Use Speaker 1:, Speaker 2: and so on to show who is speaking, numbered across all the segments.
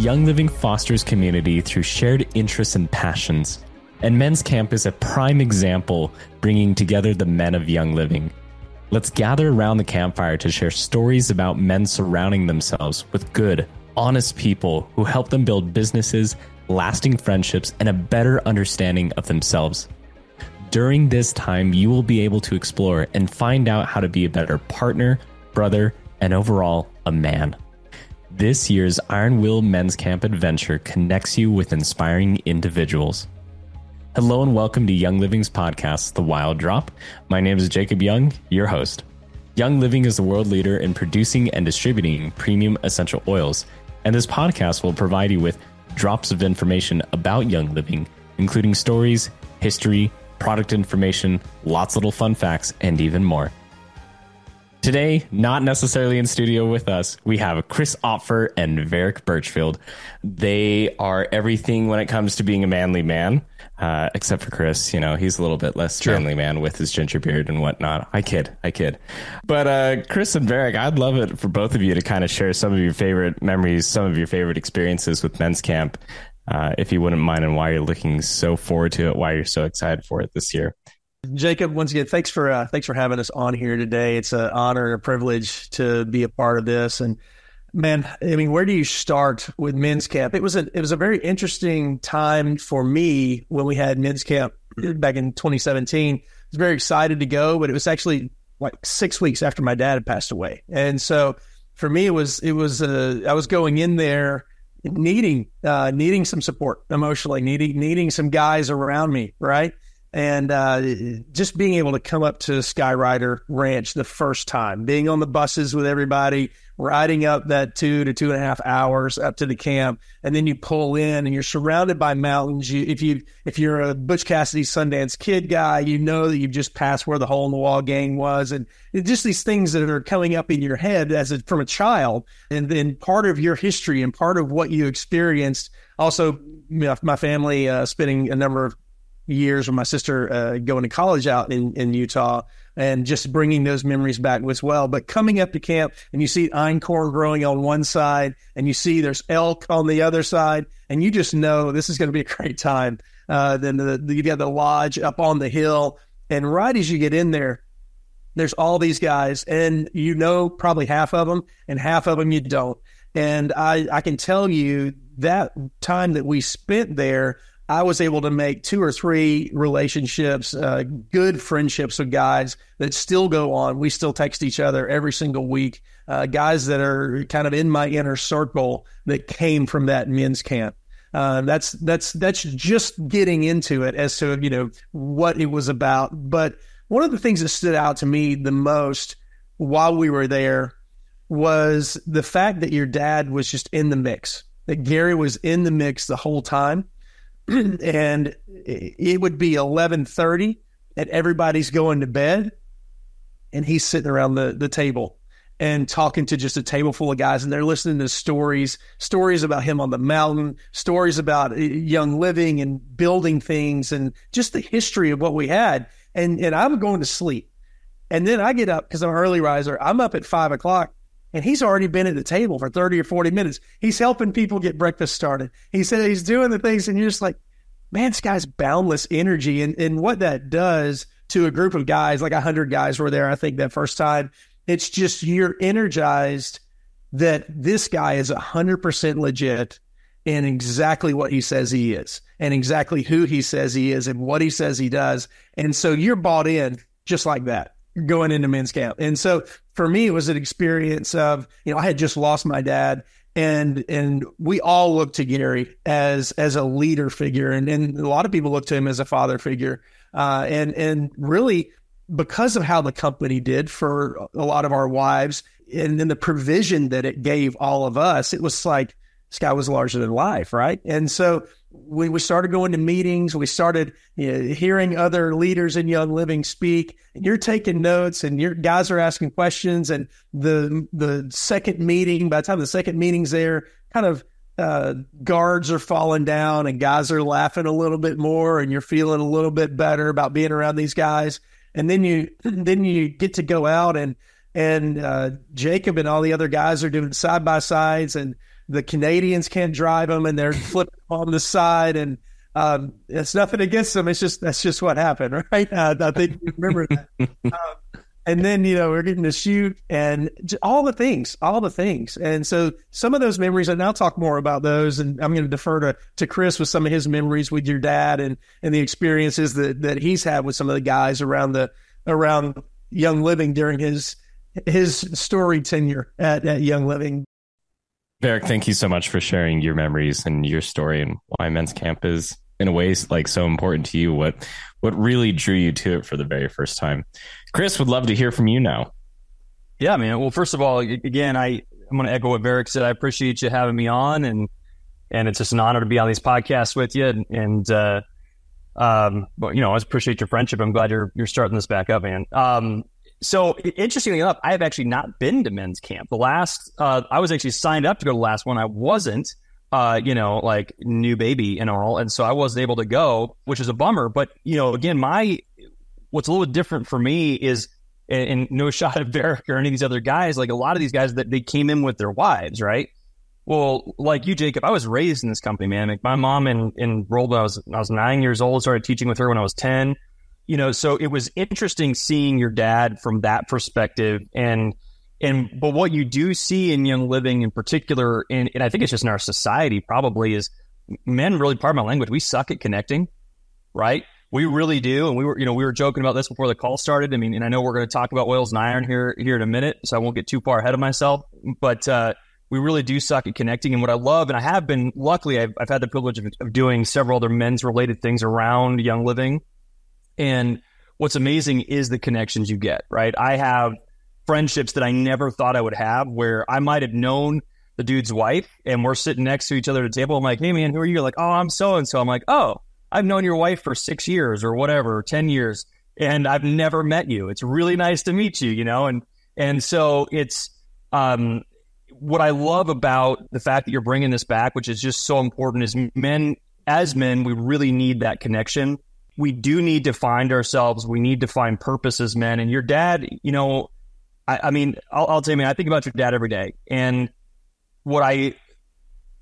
Speaker 1: Young Living fosters community through shared interests and passions, and Men's Camp is a prime example bringing together the men of Young Living. Let's gather around the campfire to share stories about men surrounding themselves with good, honest people who help them build businesses, lasting friendships, and a better understanding of themselves. During this time, you will be able to explore and find out how to be a better partner, brother, and overall, a man. This year's Iron Will Men's Camp adventure connects you with inspiring individuals. Hello and welcome to Young Living's podcast, The Wild Drop. My name is Jacob Young, your host. Young Living is the world leader in producing and distributing premium essential oils, and this podcast will provide you with drops of information about Young Living, including stories, history, product information, lots of little fun facts, and even more. Today, not necessarily in studio with us, we have Chris Opfer and Verick Burchfield. They are everything when it comes to being a manly man, except for Chris. You know, he's a little bit less manly man with his ginger beard and whatnot. I kid. But Chris and Verick, I'd love it for both of you to kind of share some of your favorite memories, some of your favorite experiences with Men's Camp, if you wouldn't mind, and why you're looking so forward to it, why you're so excited for it this year.
Speaker 2: Jacob, once again, thanks for having us on here today. It's an honor and a privilege to be a part of this. And man, I mean, where do you start with Men's Camp? It was a very interesting time for me when we had Men's Camp back in 2017. I was very excited to go, but it was actually like 6 weeks after my dad had passed away. And so for me, I was going in there needing some support emotionally, needing some guys around me, right? And just being able to come up to Skyrider Ranch the first time, being on the buses with everybody, riding up that 2 to 2.5 hours up to the camp, and then you pull in and you're surrounded by mountains. If you're a Butch Cassidy Sundance Kid guy, you know that you've just passed where the hole in the wall gang was, and just these things that are coming up in your head from a child, and then part of your history and part of what you experienced. Also, my family spending a number of years with my sister going to college out in Utah, and just bringing those memories back as well. But coming up to camp and you see einkorn growing on one side and you see there's elk on the other side, and you just know this is going to be a great time. Then you got the lodge up on the hill, and right as you get in there, there's all these guys, and you know probably half of them, and half of them you don't. And I can tell you that time that we spent there, I was able to make 2 or 3 relationships, good friendships with guys that still go on. We still text each other every single week, guys that are kind of in my inner circle that came from that Men's Camp. That's just getting into it as to, you know, what it was about. But one of the things that stood out to me the most while we were there was the fact that your dad was just in the mix, that Gary was in the mix the whole time. And it would be 11:30 and everybody's going to bed, and he's sitting around the table and talking to just a table full of guys, and they're listening to stories about him on the mountain, stories about Young Living and building things, and just the history of what we had. And I'm going to sleep, and then I get up because I'm an early riser. I'm up at 5 o'clock. And he's already been at the table for 30 or 40 minutes. He's helping people get breakfast started. He said he's doing the things, and you're just like, man, this guy's boundless energy. And what that does to a group of guys, like 100 guys were there, I think, that first time, it's just you're energized that this guy is 100% legit in exactly what he says he is, and exactly who he says he is, and what he says he does. And so you're bought in just like that going into Men's Camp. And so for me, it was an experience of, you know, I had just lost my dad, and we all looked to Gary as a leader figure. And a lot of people look to him as a father figure. And really, because of how the company did for a lot of our wives, and then the provision that it gave all of us, it was like, this guy was larger than life, right? And so we started going to meetings. We started hearing other leaders in Young Living speak, and you're taking notes, and your guys are asking questions. And the second meeting, by the time the second meeting's there, kind of guards are falling down, and guys are laughing a little bit more, and you're feeling a little bit better about being around these guys. And then you get to go out, and Jacob and all the other guys are doing side by sides, and the Canadians can't drive them and they're flipping on the side, and it's nothing against them. That's just what happened, right? I think you remember that. And then, we're getting to shoot and all the things. And so some of those memories, and I'll talk more about those, and I'm going to defer to Chris with some of his memories with your dad and the experiences that he's had with some of the guys around Young Living during his storied tenure at Young Living.
Speaker 1: Verick, thank you so much for sharing your memories and your story and why men's camp is, in a way, like so important to you. What really drew you to it for the very first time? Chris, would love to hear from you now.
Speaker 3: Yeah, man. Well, first of all, again, I'm going to echo what Verick said. I appreciate you having me on, and it's just an honor to be on these podcasts with you. But I just appreciate your friendship. I'm glad you're starting this back up, man. So interestingly enough, I have actually not been to men's camp. The last, I was actually signed up to go to the last one. I wasn't, like new baby and all. And so I wasn't able to go, which is a bummer. But, again, what's a little different for me is, and no shot at Verick or any of these other guys, like a lot of these guys that they came in with their wives, right? Well, like you, Jacob, I was raised in this company, man. Like my mom enrolled when I was 9 years old, started teaching with her when I was 10. So it was interesting seeing your dad from that perspective. But what you do see in Young Living in particular, and I think it's just in our society probably, is men really, pardon my language, we suck at connecting, right? We really do. And we were joking about this before the call started. I mean, and I know we're going to talk about oils and iron here in a minute, so I won't get too far ahead of myself, but we really do suck at connecting. And what I love, and I have been, luckily, I've had the privilege of doing several other men's related things around Young Living. And what's amazing is the connections you get, right? I have friendships that I never thought I would have, where I might have known the dude's wife and we're sitting next to each other at a table. I'm like, hey man, who are you? Like, oh, I'm so-and-so. I'm like, oh, I've known your wife for 6 years or whatever, 10 years, and I've never met you. It's really nice to meet you, And so it's, what I love about the fact that you're bringing this back, which is just so important, is as men, we really need that connection. We do need to find ourselves. We need to find purpose as men. And your dad, I mean, I'll tell you, man, I think about your dad every day. And what I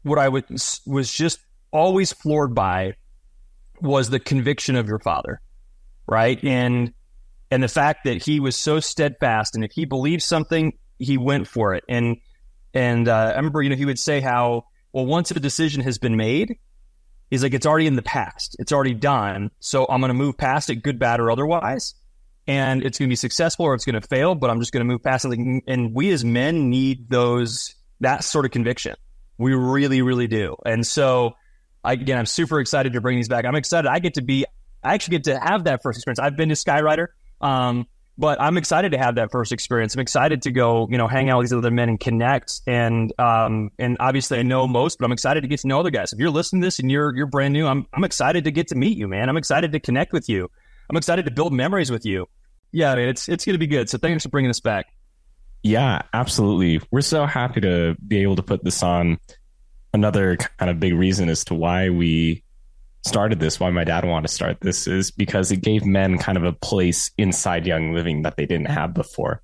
Speaker 3: was just always floored by was the conviction of your father, right? And the fact that he was so steadfast, and if he believed something, he went for it. And I remember, he would say how, well, once a decision has been made, he's like, it's already in the past. It's already done. So I'm going to move past it, good, bad, or otherwise. And it's going to be successful or it's going to fail, but I'm just going to move past it. And we as men need that sort of conviction. We really, really do. And so, I'm super excited to bring these back. I'm excited. I actually get to have that first experience. I've been to Skyrider, but I'm excited to have that first experience. I'm excited to go, hang out with these other men and connect. And obviously I know most, but I'm excited to get to know other guys. If you're listening to this and you're brand new, I'm excited to get to meet you, man. I'm excited to connect with you. I'm excited to build memories with you. Yeah, man, it's going to be good. So thanks for bringing us back.
Speaker 1: Yeah, absolutely. We're so happy to be able to put this on. Another kind of big reason as to why we started this, why my dad wanted to start this, is because it gave men kind of a place inside Young Living that they didn't have before.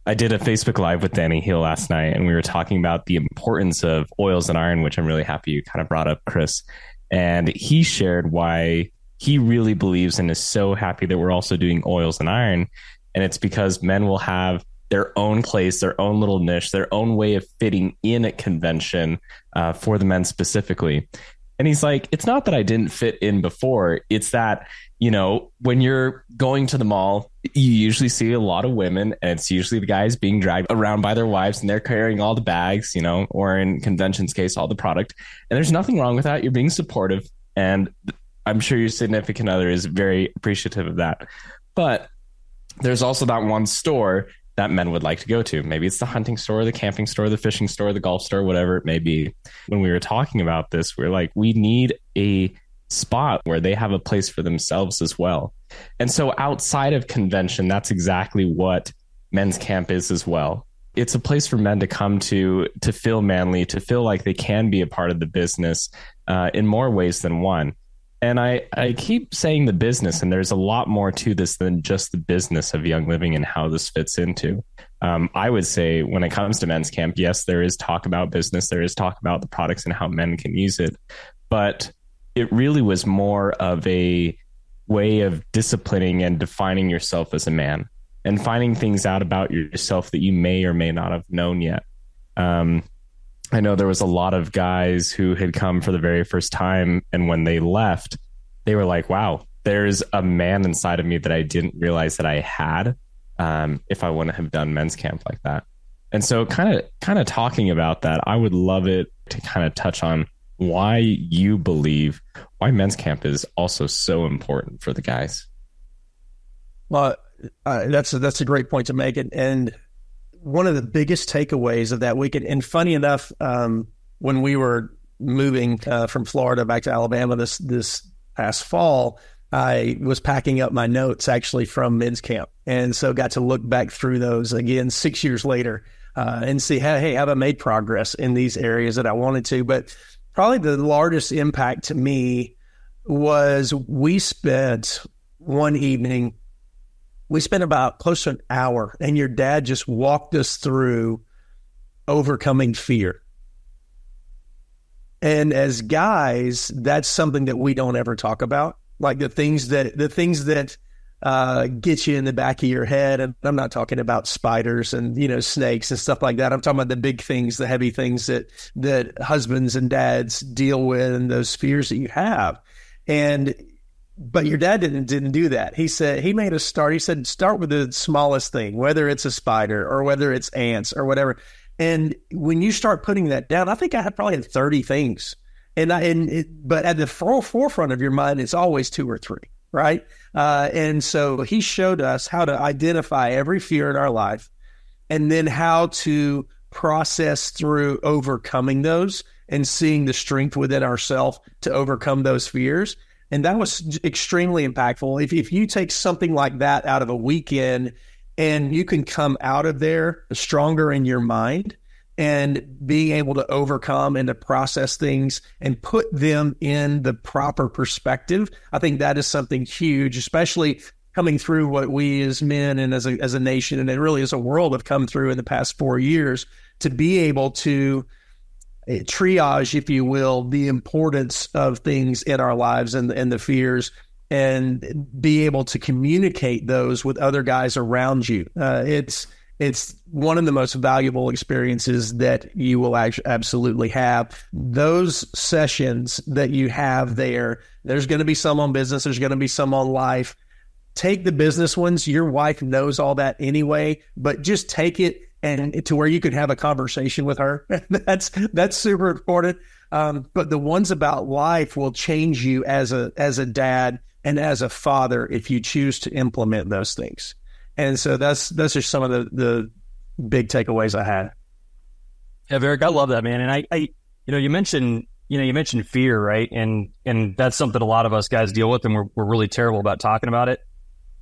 Speaker 1: I did a Facebook Live with Danny Hill last night, and we were talking about the importance of oils and iron, which I'm really happy you kind of brought up, Chris. And he shared why he really believes and is so happy that we're also doing oils and iron. And it's because men will have their own place, their own little niche, their own way of fitting in at convention for the men specifically. And he's like, it's not that I didn't fit in before. It's that, when you're going to the mall, you usually see a lot of women, and it's usually the guys being dragged around by their wives, and they're carrying all the bags, or in convention's case, all the product. And there's nothing wrong with that. You're being supportive. And I'm sure your significant other is very appreciative of that. But there's also that one store that men would like to go to. Maybe it's the hunting store, the camping store, the fishing store, the golf store, whatever it may be. When we were talking about this, we're like, we need a spot where they have a place for themselves as well. And so outside of convention, that's exactly what men's camp is as well. It's a place for men to come to feel manly, to feel like they can be a part of the business in more ways than one. And I keep saying the business, and there's a lot more to this than just the business of Young Living and how this fits into. I would say when it comes to men's camp, yes, there is talk about business. There is talk about the products and how men can use it. But it really was more of a way of disciplining and defining yourself as a man and finding things out about yourself that you may or may not have known yet. I know there was a lot of guys who had come for the very first time, and when they left, they were like, wow, there's a man inside of me that I didn't realize that I had if I wouldn't have done men's camp like that. And so kind of talking about that, I would love it to kind of touch on why you believe why men's camp is also so important for the guys.
Speaker 2: Well, that's a great point to make. And one of the biggest takeaways of that weekend, and funny enough, when we were moving from Florida back to Alabama this past fall, I was packing up my notes actually from men's camp. And so got to look back through those again 6 years later and see, hey, have I made progress in these areas that I wanted to? But probably the largest impact to me was we spent one evening, we spent about close to an hour, and your dad just walked us through overcoming fear. And as guys, that's something that we don't ever talk about. Like the things that get you in the back of your head. And I'm not talking about spiders and, snakes and stuff like that. I'm talking about the big things, the heavy things that husbands and dads deal with, and those fears that you have. But your dad didn't do that. He made us start. He said, start with the smallest thing, whether it's a spider or whether it's ants or whatever. And when you start putting that down, I think I probably had 30 things. But at the forefront of your mind, it's always 2 or 3, right? And so he showed us how to identify every fear in our life and then how to process through overcoming those and seeing the strength within ourselves to overcome those fears. And that was extremely impactful. If you take something like that out of a weekend and you can come out of there stronger in your mind and being able to overcome and to process things and put them in the proper perspective, I think that is something huge, especially coming through what we as men and as a nation and really as a world have come through in the past 4 years, to be able to triage, if you will, the importance of things in our lives and the fears, and be able to communicate those with other guys around you. It's one of the most valuable experiences that you will absolutely have. Those sessions that you have there's going to be some on business, there's going to be some on life. Take the business ones. Your wife knows all that anyway, but just take it and to where you could have a conversation with her. That's super important. But the ones about life will change you as a dad and as a father if you choose to implement those things. And so those are some of the big takeaways I had.
Speaker 3: Yeah, Verick, I love that, man. And you mentioned fear, right? And that's something a lot of us guys deal with, and we're really terrible about talking about it.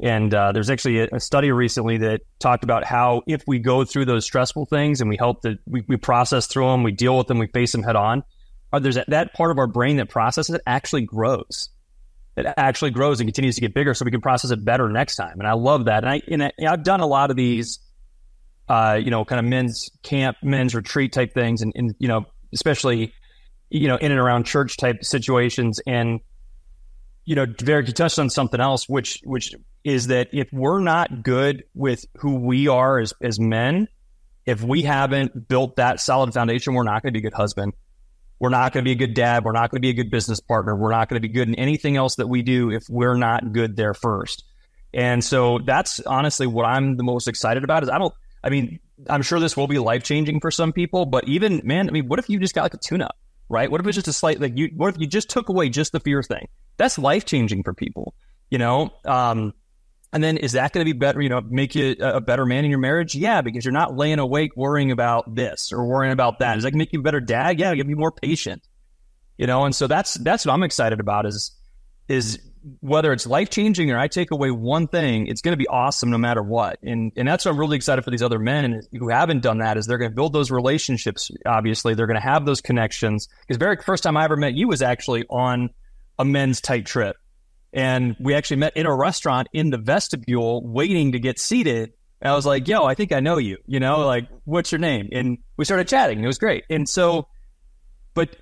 Speaker 3: And there's actually a study recently that talked about how if we go through those stressful things and we process through them, we deal with them, we face them head on, there's that part of our brain that processes it actually grows. It actually grows and continues to get bigger so we can process it better next time. And I love that. And I've done a lot of these, kind of men's camp, men's retreat type things, and especially, in and around church type situations. And, Verick, you touched on something else, which is that if we're not good with who we are as men, if we haven't built that solid foundation, we're not going to be a good husband. We're not going to be a good dad. We're not going to be a good business partner. We're not going to be good in anything else that we do if we're not good there first. And so that's honestly what I'm the most excited about. I'm sure this will be life-changing for some people, but even, man, what if you just got like a tune-up, right? What if it's just a slight, what if you just took away just the fear thing? That's life-changing for people, and then is that going to be better, make you a better man in your marriage? Yeah, because you're not laying awake worrying about this or worrying about that. Does that make you a better dad? Yeah, you'll be more patient, and so that's what I'm excited about is whether it's life-changing or I take away one thing, it's going to be awesome no matter what. And that's what I'm really excited for these other men who haven't done that, is they're going to build those relationships. Obviously, they're going to have those connections. Because Verick, first time I ever met you was actually on a men's tight trip. And we actually met in a restaurant in the vestibule waiting to get seated. And I was like, yo, I think I know you, like, what's your name? And we started chatting. It was great. And so, but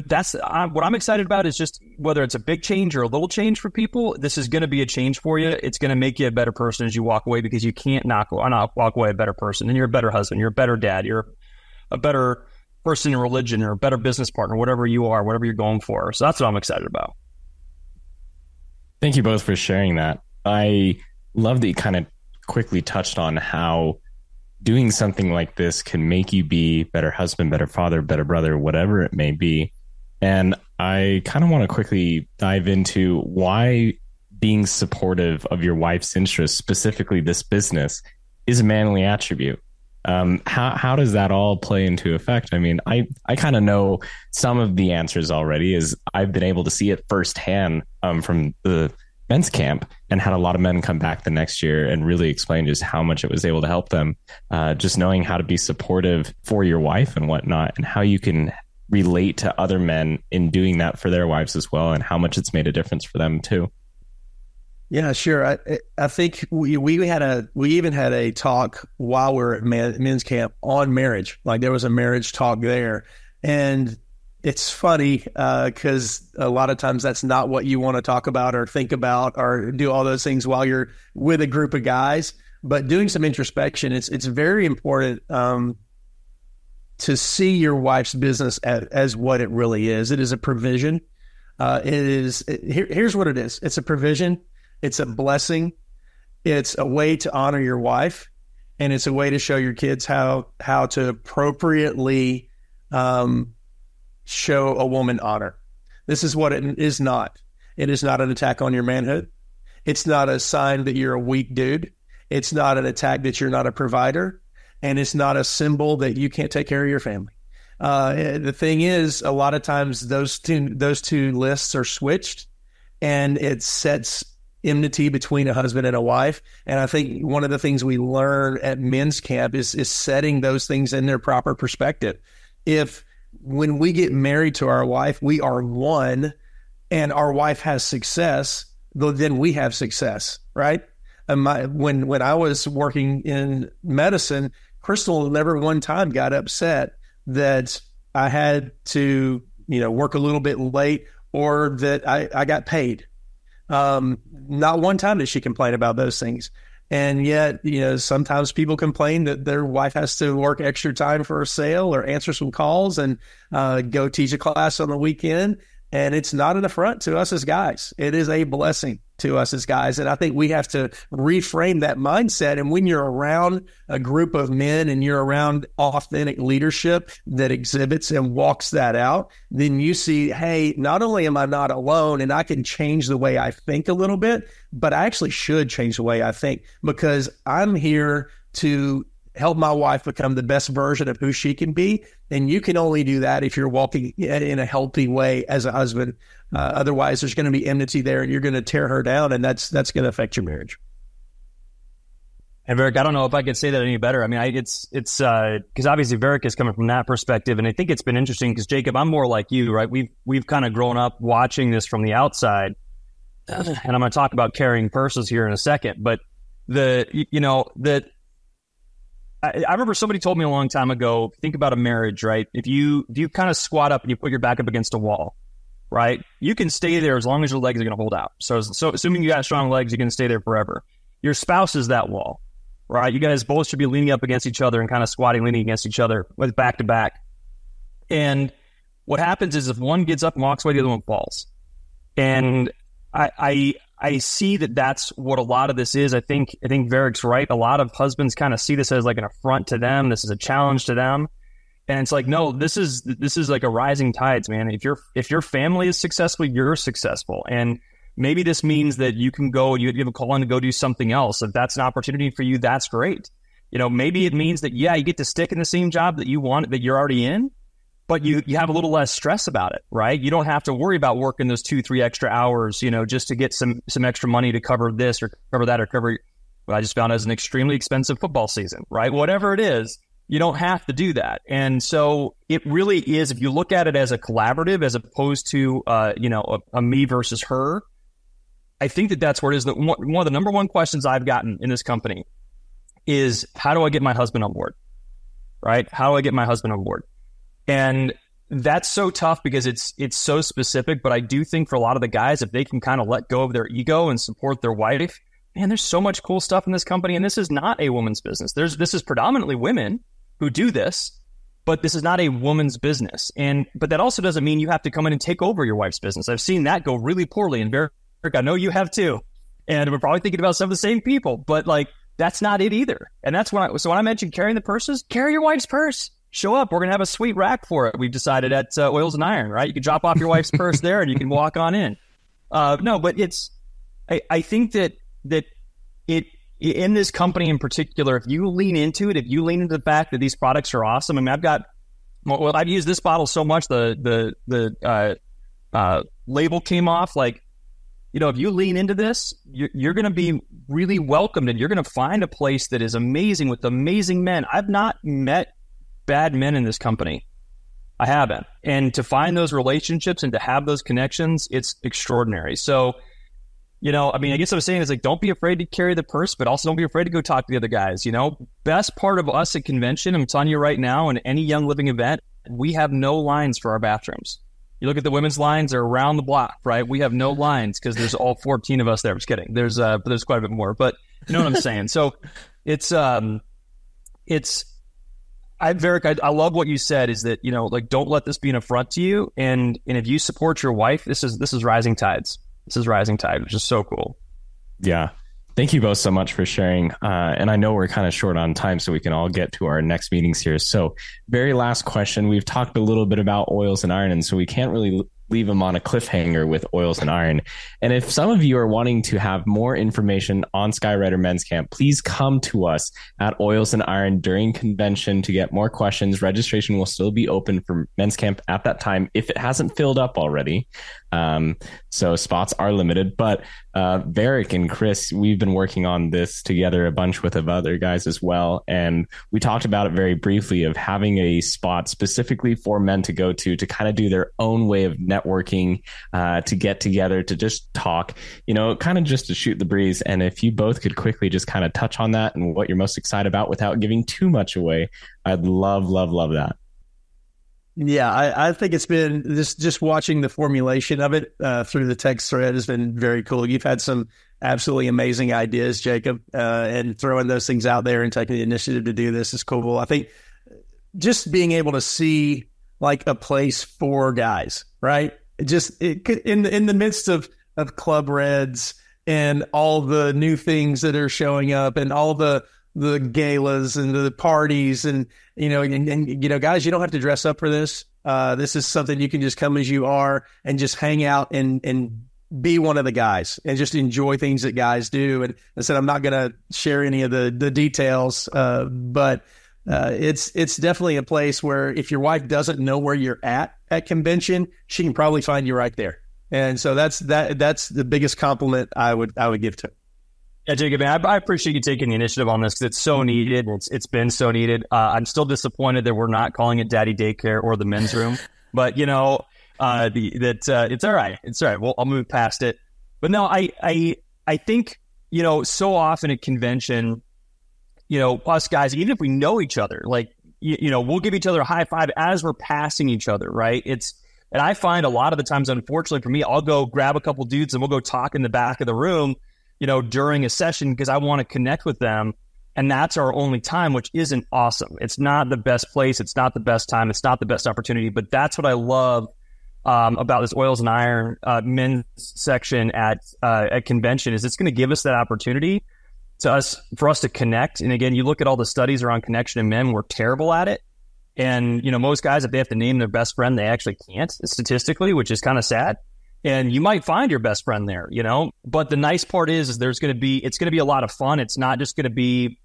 Speaker 3: that's what I'm excited about is just whether it's a big change or a little change for people, this is going to be a change for you. It's going to make you a better person as you walk away, because you can't not walk away a better person. And you're a better husband. You're a better dad. You're a better person in religion, or a better business partner, whatever you are, whatever you're going for. So that's what I'm excited about.
Speaker 1: Thank you both for sharing that. I love that you kind of quickly touched on how doing something like this can make you be better husband, better father, better brother, whatever it may be. And I kind of want to quickly dive into why being supportive of your wife's interests, specifically this business, is a manly attribute. How does that all play into effect? I mean, I kind of know some of the answers already, as I've been able to see it firsthand from the men's camp, and had a lot of men come back the next year and really explain just how much it was able to help them. Just knowing how to be supportive for your wife and whatnot, and how you can relate to other men in doing that for their wives as well, and how much it's made a difference for them too.
Speaker 2: Yeah, sure. I think we even had a talk while we were at men's camp on marriage. Like, there was a marriage talk there, and it's funny because a lot of times that's not what you want to talk about or think about or do all those things while you're with a group of guys. But doing some introspection, it's very important to see your wife's business as what it really is. It is a provision. Here's what it is. It's a provision. It's a blessing. It's a way to honor your wife, and it's a way to show your kids how to appropriately show a woman honor. This is what it is not. It is not an attack on your manhood. It's not a sign that you're a weak dude. It's not an attack that you're not a provider. And it's not a symbol that you can't take care of your family. The thing is, a lot of times those two lists are switched, and it sets enmity between a husband and a wife. And I think one of the things we learn at men's camp is setting those things in their proper perspective. When we get married to our wife, we are one, and our wife has success, then we have success, right? When I was working in medicine, Crystal never one time got upset that I had to, work a little bit late, or that I got paid. Not one time did she complain about those things. And yet, sometimes people complain that their wife has to work extra time for a sale or answer some calls and go teach a class on the weekend. And it's not an affront to us as guys. It is a blessing to us as guys. And I think we have to reframe that mindset. And when you're around a group of men and you're around authentic leadership that exhibits and walks that out, then you see, hey, not only am I not alone and I can change the way I think a little bit, but I actually should change the way I think, because I'm here to help my wife become the best version of who she can be. And you can only do that if you're walking in a healthy way as a husband. Otherwise, there's going to be enmity there, and you're going to tear her down, and that's going to affect your marriage.
Speaker 3: And Verick, I don't know if I could say that any better. I mean, it's because obviously Verick is coming from that perspective, and I think it's been interesting because, Jacob, I'm more like you, right? We've kind of grown up watching this from the outside, and I'm going to talk about carrying purses here in a second. But I remember somebody told me a long time ago, think about a marriage, right? If you kind of squat up and you put your back up against a wall, right? You can stay there as long as your legs are going to hold out. So assuming you got strong legs, you can stay there forever. Your spouse is that wall, right? You guys both should be leaning up against each other and kind of squatting, leaning against each other with back to back. And what happens is if one gets up and walks away, the other one falls. And I see that that's what a lot of this is. I think Verick's right. A lot of husbands kind of see this as like an affront to them. This is a challenge to them. And it's like, no, this is like a rising tides, man. If your family is successful, you're successful. And maybe this means that you can go, you have a call on to go do something else. If that's an opportunity for you, that's great. Maybe it means that, yeah, you get to stick in the same job that you want, that you're already in, but you have a little less stress about it, right? You don't have to worry about working those 2-3 extra hours, just to get some extra money to cover this or cover that or cover what I just found as an extremely expensive football season, right? Whatever it is, You don't have to do that. And so it really is, if you look at it as a collaborative, as opposed to, a me versus her, I think that's where it is. One of the number one questions I've gotten in this company is, how do I get my husband on board? Right? How do I get my husband on board? And that's so tough because it's so specific. But I do think for a lot of the guys, if they can kind of let go of their ego and support their wife, man, there's so much cool stuff in this company. And this is not a woman's business. This is predominantly women who do this, but this is not a woman's business. But that also doesn't mean you have to come in and take over your wife's business. I've seen that go really poorly. And Verick, I know you have too. And we're probably thinking about some of the same people, but like, that's not it either. And that's when I mentioned carrying the purses, carry your wife's purse. Show up. We're going to have a sweet rack for it. We've decided at Oils and Iron, right? You can drop off your wife's purse there and you can walk on in. No, but I think that it, in this company in particular, if you lean into it, if you lean into the fact that these products are awesome. I mean, I've used this bottle so much, the label came off. Like, if you lean into this, you're going to be really welcomed, and you're going to find a place that is amazing with amazing men. I've not met bad men in this company. I haven't. And to find those relationships and to have those connections, it's extraordinary. So, I guess what I'm saying is, like, don't be afraid to carry the purse, but also don't be afraid to go talk to the other guys. Best part of us at convention, I'm telling you right now, in any Young Living event, we have no lines for our bathrooms. You look at the women's lines, they're around the block, right? We have no lines because there's all 14 of us there. I'm just kidding. There's quite a bit more, but you know what I'm saying? So Verick, I love what you said, is that, like, don't let this be an affront to you. And if you support your wife, this is rising tides. This is rising tide, which is so cool.
Speaker 1: Yeah. Thank you both so much for sharing. And I know we're kind of short on time, so we can all get to our next meetings here. So very last question. We've talked a little bit about Oils and Iron, and so we can't really leave them on a cliffhanger with Oils and Iron. And if some of you are wanting to have more information on Skywriter Men's Camp, please come to us at Oils and Iron during convention to get more questions. Registration will still be open for Men's Camp at that time if it hasn't filled up already. So spots are limited, but Verick and Chris, we've been working on this together a bunch with other guys as well. And we talked about it very briefly of having a spot specifically for men to go to kind of do their own way of networking, to get together, to just talk, kind of just to shoot the breeze. And if you both could quickly just kind of touch on that and what you're most excited about without giving too much away, I'd love that.
Speaker 2: Yeah, I think it's been just watching the formulation of it through the text thread has been very cool. You've had some absolutely amazing ideas, Jacob, and throwing those things out there and taking the initiative to do this is cool. I think just being able to see like a place for guys, right? In the midst of Club Reds and all the new things that are showing up and all the galas and the parties and guys, you don't have to dress up for this. This is something you can just come as you are and just hang out and be one of the guys and just enjoy things that guys do. And I said, I'm not going to share any of the details, but it's definitely a place where if your wife doesn't know where you're at convention, she can probably find you right there. And so that's the biggest compliment I would give to her.
Speaker 3: Yeah, Jacob, man, I appreciate you taking the initiative on this because it's so needed. It's been so needed. I'm still disappointed that we're not calling it Daddy Daycare or the men's room, but it's all right. It's all right. Well, I'll move past it. But no, I think so often at convention, us guys, even if we know each other, like we'll give each other a high five as we're passing each other, right? And I find a lot of the times, unfortunately for me, I'll go grab a couple dudes and we'll go talk in the back of the room, during a session because I want to connect with them. And that's our only time, which isn't awesome. It's not the best place. It's not the best time. It's not the best opportunity. But that's what I love about this Oils and Iron men's section at convention is it's going to give us that opportunity for us to connect. And again, you look at all the studies around connection in men, we're terrible at it. And, most guys, if they have to name their best friend, they actually can't statistically, which is kind of sad. And you might find your best friend there, but the nice part is it's going to be a lot of fun. It's not just going to be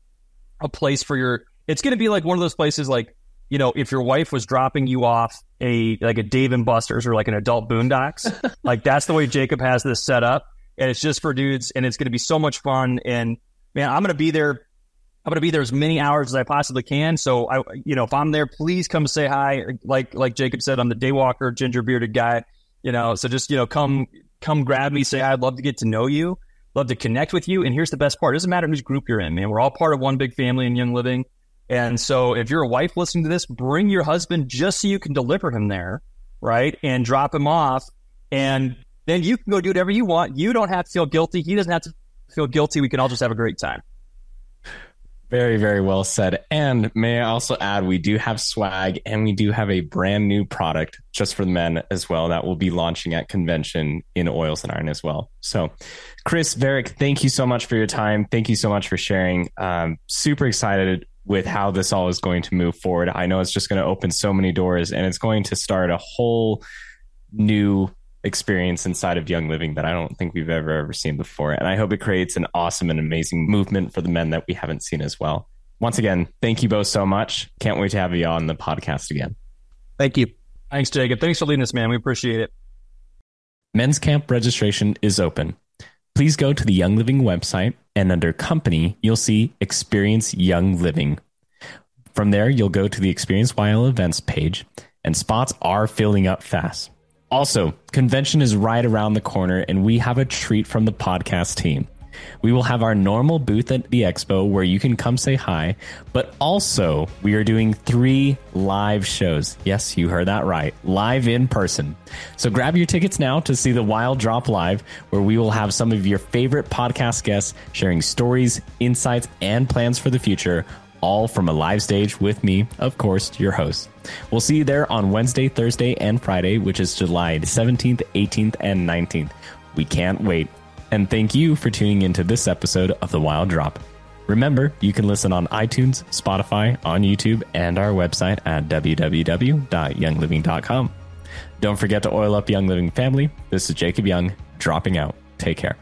Speaker 3: a place it's going to be like one of those places like, if your wife was dropping you off a Dave and Buster's or like an adult Boondocks, like that's the way Jacob has this set up. And it's just for dudes and it's going to be so much fun. And man, I'm going to be there I'm going to be there as many hours as I possibly can. So if I'm there, please come say hi. Like Jacob said, I'm the daywalker, ginger bearded guy, so just, come grab me, say, I'd love to get to know you, love to connect with you. And here's the best part. It doesn't matter whose group you're in, man. We're all part of one big family in Young Living. And so if you're a wife listening to this, bring your husband just so you can deliver him there, right? And drop him off. And then you can go do whatever you want. You don't have to feel guilty. He doesn't have to feel guilty. We can all just have a great time.
Speaker 1: Very, very well said. And may I also add, we do have swag and we do have a brand new product just for the men as well that will be launching at convention in Oils and Iron as well. So Chris, Verick, thank you so much for your time. Thank you so much for sharing. Super excited with how this all is going to move forward. I know it's just going to open so many doors and it's going to start a whole new experience inside of Young Living that I don't think we've ever seen before. And I hope it creates an awesome and amazing movement for the men that we haven't seen as well. Once again, thank you both so much. Can't wait to have you on the podcast again.
Speaker 2: Thank you.
Speaker 3: Thanks, Jacob. Thanks for leading us, man. We appreciate it.
Speaker 1: Men's camp registration is open. Please go to the Young Living website and under company, you'll see Experience Young Living. From there, you'll go to the Experience YL events page and spots are filling up fast. Also, convention is right around the corner and we have a treat from the podcast team. We will have our normal booth at the expo where you can come say hi, but also we are doing 3 live shows. Yes, you heard that right. Live in person. So grab your tickets now to see the Wild Drop Live, where we will have some of your favorite podcast guests sharing stories, insights, and plans for the future, all from a live stage with me, of course, your host. We'll see you there on Wednesday, Thursday, and Friday, which is July 17th, 18th, and 19th. We can't wait. And thank you for tuning into this episode of The Wild Drop. Remember, you can listen on iTunes, Spotify, on YouTube, and our website at www.youngliving.com. Don't forget to oil up Young Living family. This is Jacob Young, dropping out. Take care.